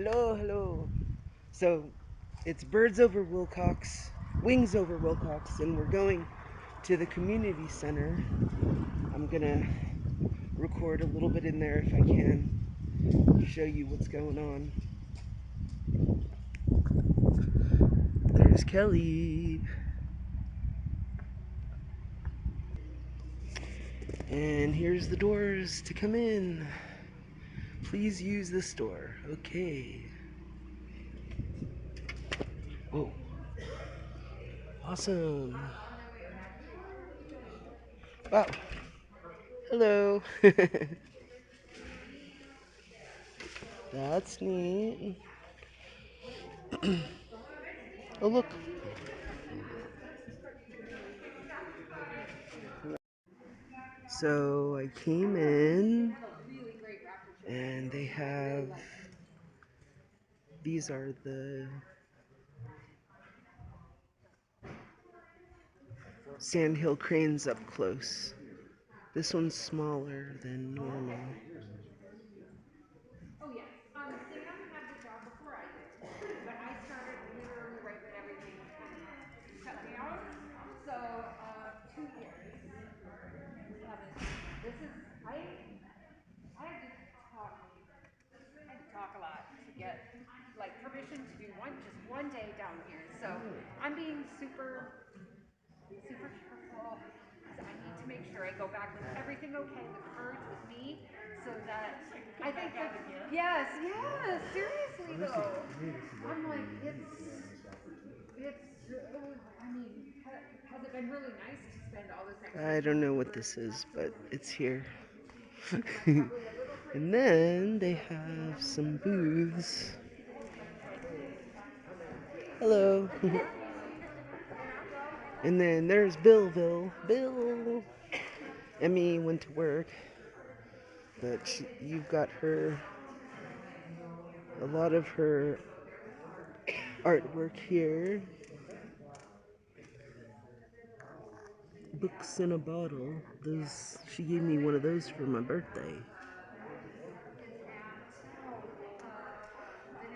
Hello, hello. So, it's birds over Wilcox, wings over Wilcox, and we're going to the community center. I'm gonna record a little bit in there if I can, show you what's going on. There's Kelly. And here's the doors to come in. Please use the store. Okay. Whoa. Awesome. Wow. Hello. That's neat. Oh, look. So I came in and they have, these are the sandhill cranes up close. This one's smaller than normal. Oh yes. Sam had the job before I did, but I started literally right when everything kind of shut down. So 2 years. We haven't. This is I had to talk. I had to talk a lot to get like permission to do just one day down here. So I'm being super careful because I need to make sure I go back with everything okay, the courage with me, so that I think that yes, seriously though, I'm like I mean, has it been really nice to spend all this extra I don't time know at what work? this is, but it's here. Probably a little And crazy. then they have some booths. Hello. And then there's Billville. Bill. Emmy went to work, but you've got a lot of her artwork here. Books in a bottle. Those, she gave me one of those for my birthday.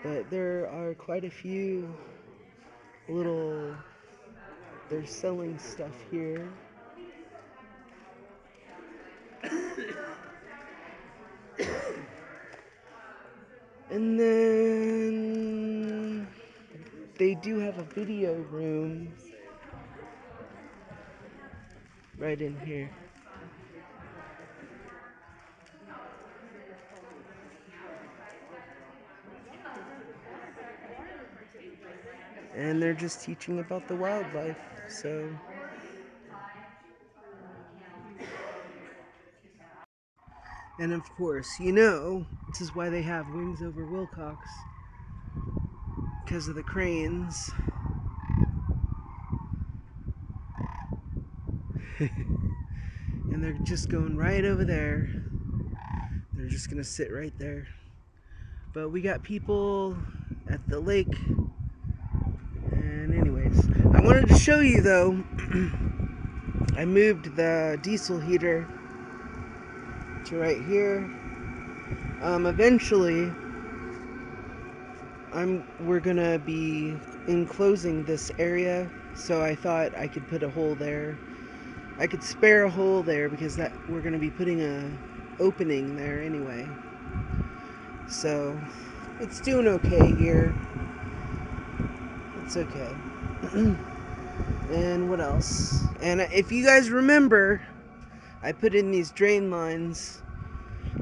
But there are quite a few little, they're selling stuff here. And then they do have a video room right in here. And they're just teaching about the wildlife. So, and of course, this is why they have wings over Wilcox, because of the cranes. And they're just going right over there. They're just gonna sit right there. But we got people at the lake. And anyways, I wanted to show you though, I moved the diesel heater to right here. Eventually, we're gonna be enclosing this area, so I thought I could put a hole there. I could spare a hole there because we're gonna be putting a opening there anyway. So it's doing okay here. It's okay. And what else? And if you guys remember, I put in these drain lines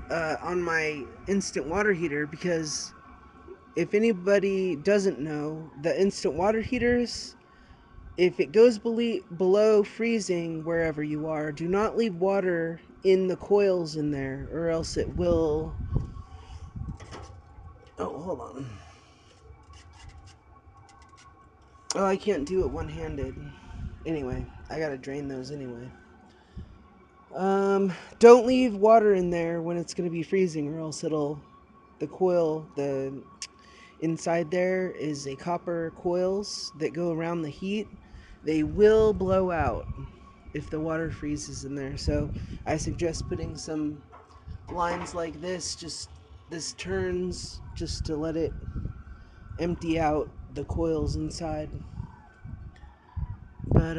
on my instant water heater because if anybody doesn't know, the instant water heaters, if it goes below freezing wherever you are, do not leave water in the coils in there or else it will... Oh, hold on. Oh, I can't do it one-handed. Anyway, I gotta drain those anyway. Don't leave water in there when it's gonna be freezing or else the coil, the inside there is a copper coils that go around the heat. They will blow out if the water freezes in there. So I suggest putting some lines like this just this turns just to let it empty out the coils inside. But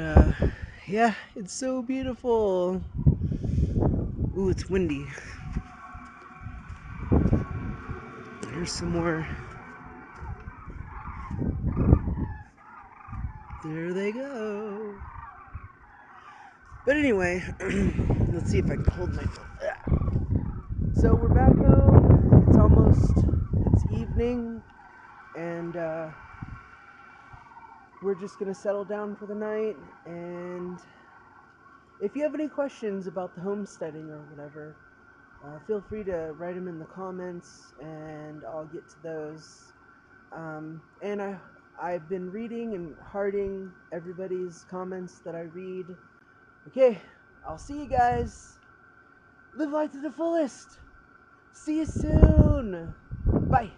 yeah, it's so beautiful. Ooh, it's windy. Here's some more. There they go. But anyway, let's see if I can hold my phone. So we're back home. It's evening, and we're just gonna settle down for the night. And if you have any questions about the homesteading or whatever, feel free to write them in the comments, and I'll get to those. And I've been reading and hearting everybody's comments that I read. Okay, I'll see you guys. Live life to the fullest. See you soon. Bye.